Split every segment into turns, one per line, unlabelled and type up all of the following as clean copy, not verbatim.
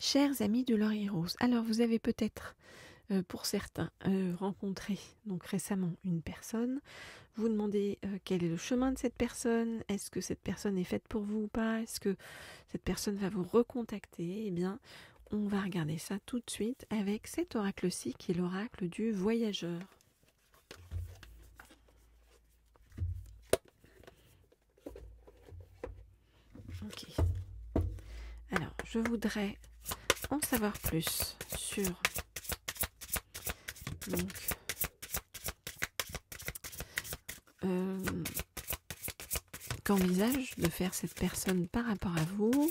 Chers amis de Laurier Rose, alors vous avez peut-être, pour certains, rencontré donc récemment une personne. Vous demandez quel est le chemin de cette personne, est-ce que cette personne est faite pour vous ou pas, est-ce que cette personne va vous recontacter. Eh bien, on va regarder ça tout de suite avec cet oracle-ci qui est l'oracle du voyageur. Ok. Alors, je voudrais en savoir plus sur donc qu'envisage de faire cette personne par rapport à vous.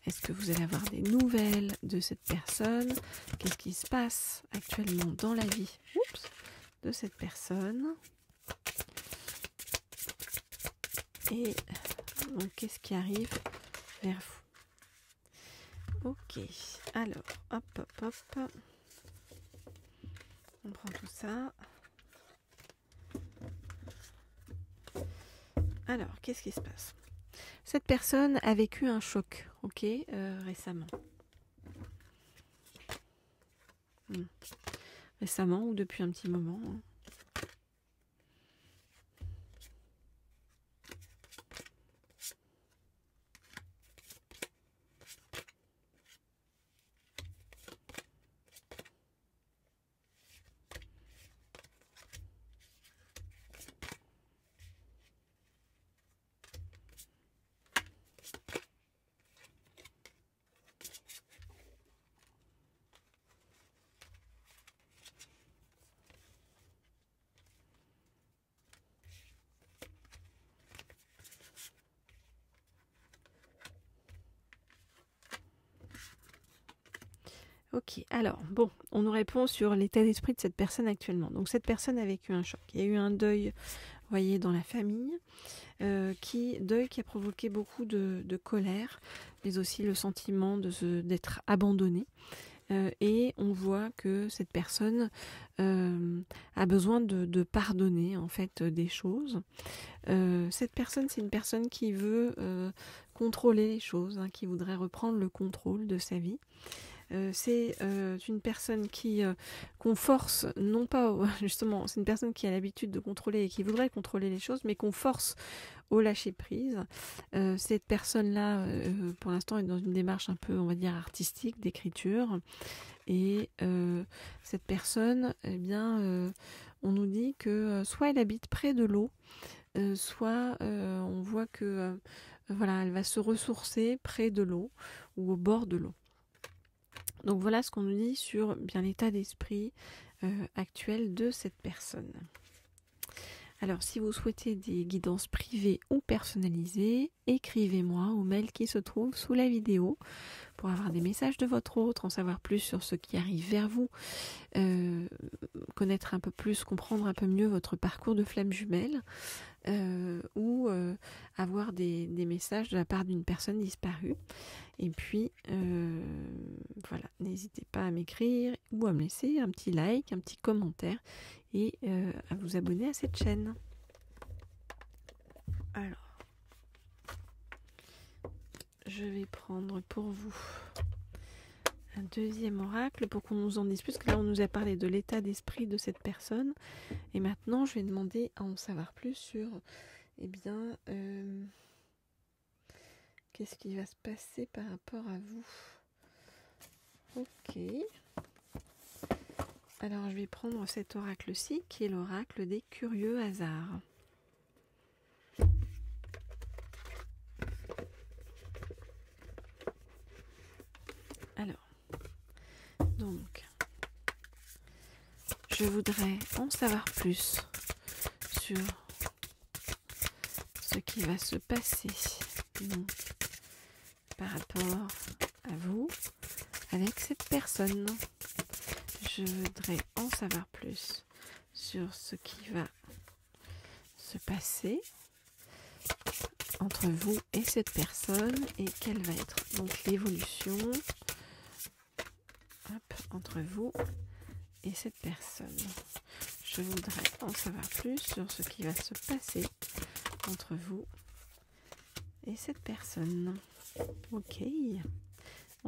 Est-ce que vous allez avoir des nouvelles de cette personne? Qu'est-ce qui se passe actuellement dans la vie de cette personne? Et donc, qu'est-ce qui arrive vers vous? Ok, alors, hop. On prend tout ça. Alors, qu'est-ce qui se passe? Cette personne a vécu un choc, ok, récemment. Récemment ou depuis un petit moment. Ok, alors, bon, on nous répond sur l'état d'esprit de cette personne actuellement. Donc, cette personne a vécu un choc. Il y a eu un deuil, vous voyez, dans la famille, deuil qui a provoqué beaucoup de colère, mais aussi le sentiment d'être abandonné. Et on voit que cette personne a besoin de pardonner, en fait, des choses. Cette personne, c'est une personne qui veut contrôler les choses, hein, qui voudrait reprendre le contrôle de sa vie. C'est une personne qu'on force, non pas justement, c'est une personne qui a l'habitude de contrôler et qui voudrait contrôler les choses, mais qu'on force au lâcher prise. Cette personne-là, pour l'instant, est dans une démarche un peu, on va dire, artistique, d'écriture. Et cette personne, eh bien, on nous dit que soit elle habite près de l'eau, soit on voit que voilà, elle va se ressourcer près de l'eau ou au bord de l'eau. Donc voilà ce qu'on nous dit sur bien l'état d'esprit actuel de cette personne. Alors si vous souhaitez des guidances privées ou personnalisées, écrivez-moi au mail qui se trouve sous la vidéo pour avoir des messages de votre hôte, en savoir plus sur ce qui arrive vers vous, connaître un peu plus, comprendre un peu mieux votre parcours de flamme jumelle, ou avoir des messages de la part d'une personne disparue. Et puis, voilà, n'hésitez pas à m'écrire ou à me laisser un petit like, un petit commentaire et à vous abonner à cette chaîne. Alors, je vais prendre pour vous un deuxième oracle pour qu'on nous en dise plus, parce que là on nous a parlé de l'état d'esprit de cette personne. Et maintenant, je vais demander à en savoir plus sur, eh bien, qu'est-ce qui va se passer par rapport à vous. Ok. Alors, je vais prendre cet oracle-ci, qui est l'oracle des curieux hasards. Alors, donc, je voudrais en savoir plus sur ce qui va se passer donc, par rapport à vous avec cette personne. Je voudrais en savoir plus sur ce qui va se passer entre vous et cette personne et quelle va être donc l'évolution entre vous et cette personne. Je voudrais en savoir plus sur ce qui va se passer entre vous et cette personne. Ok.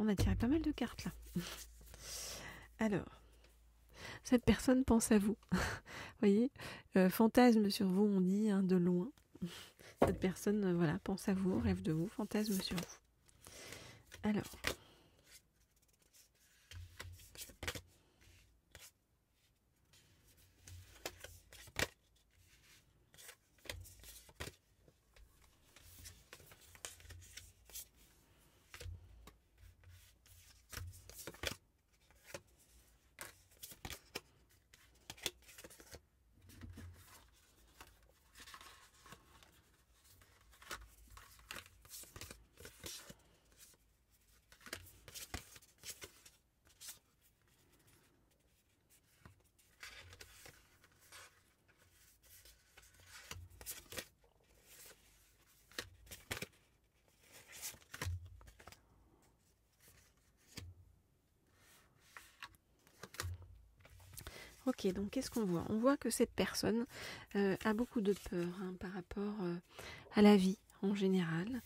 On a tiré pas mal de cartes là. Alors, cette personne pense à vous. Vous voyez, fantasme sur vous, on dit, hein, de loin. Cette personne, voilà, pense à vous, rêve de vous, fantasme sur vous. Alors, ok, donc qu'est-ce qu'on voit? On voit que cette personne a beaucoup de peur par rapport à la vie en général.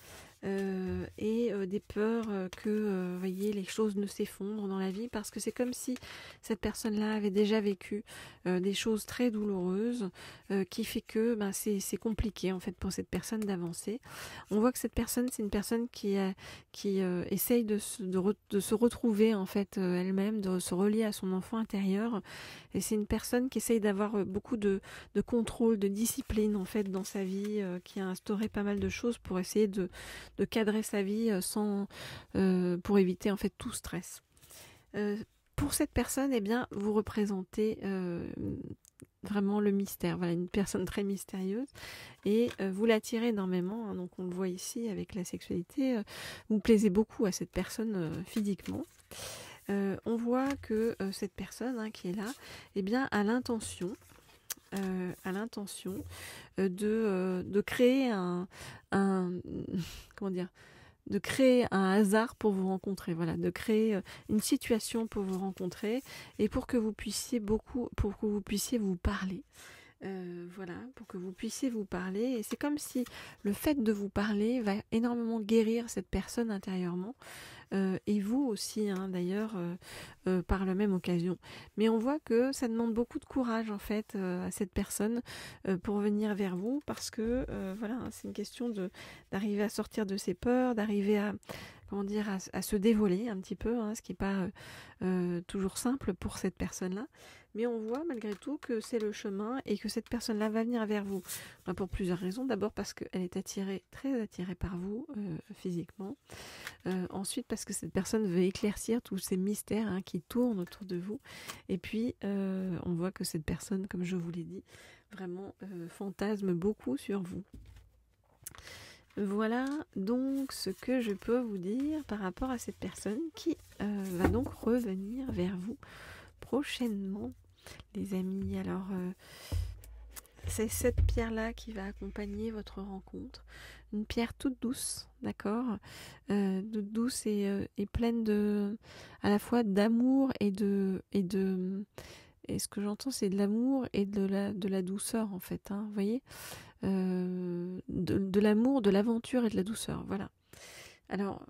Et des peurs que voyez, les choses ne s'effondrent dans la vie parce que c'est comme si cette personne-là avait déjà vécu des choses très douloureuses qui fait que c'est compliqué en fait pour cette personne d'avancer. On voit que cette personne, c'est une personne qui essaye de se retrouver en fait elle-même, de se relier à son enfant intérieur, et c'est une personne qui essaye d'avoir beaucoup de contrôle, de discipline en fait dans sa vie, qui a instauré pas mal de choses pour essayer de cadrer sa vie pour éviter en fait tout stress. Pour cette personne, eh bien, vous représentez vraiment le mystère. Voilà, une personne très mystérieuse et vous l'attirez énormément. Hein, donc on le voit ici avec la sexualité. Vous plaisez beaucoup à cette personne physiquement. On voit que cette personne qui est là, eh bien, a l'intention de créer comment dire, de créer un hasard pour vous rencontrer, voilà, de créer une situation pour vous rencontrer et pour que vous puissiez vous parler. Voilà, pour que vous puissiez vous parler, et c'est comme si le fait de vous parler va énormément guérir cette personne intérieurement, et vous aussi d'ailleurs par la même occasion. Mais on voit que ça demande beaucoup de courage en fait à cette personne pour venir vers vous, parce que voilà, c'est une question d'arriver à sortir de ses peurs, d'arriver à à se dévoiler un petit peu, ce qui n'est pas toujours simple pour cette personne-là. Mais on voit malgré tout que c'est le chemin et que cette personne-là va venir vers vous pour plusieurs raisons. D'abord parce qu'elle est très attirée par vous physiquement. Ensuite parce que cette personne veut éclaircir tous ces mystères qui tournent autour de vous. Et puis on voit que cette personne, comme je vous l'ai dit, vraiment fantasme beaucoup sur vous. Voilà donc ce que je peux vous dire par rapport à cette personne qui va donc revenir vers vous prochainement, les amis. Alors c'est cette pierre-là qui va accompagner votre rencontre. Une pierre toute douce, d'accord, toute douce et pleine à la fois d'amour et ce que j'entends, c'est de l'amour et de la douceur en fait. Vous voyez, de l'amour, de l'aventure et de la douceur. Voilà. Alors,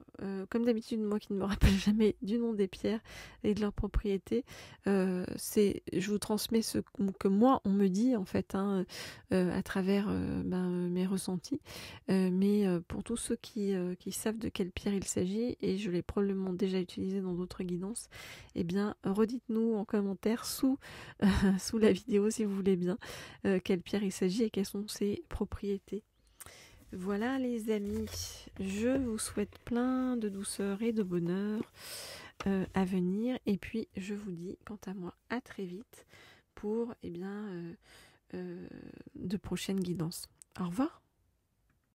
comme d'habitude, moi qui ne me rappelle jamais du nom des pierres et de leurs propriétés, je vous transmets ce que moi on me dit en fait, à travers mes ressentis. Mais pour tous ceux qui savent de quelle pierre il s'agit, et je l'ai probablement déjà utilisé dans d'autres guidances, eh bien, redites-nous en commentaire sous la vidéo si vous voulez bien quelle pierre il s'agit et quelles sont ses propriétés. Voilà les amis, je vous souhaite plein de douceur et de bonheur à venir, et puis je vous dis quant à moi à très vite pour de prochaines guidances. Au revoir.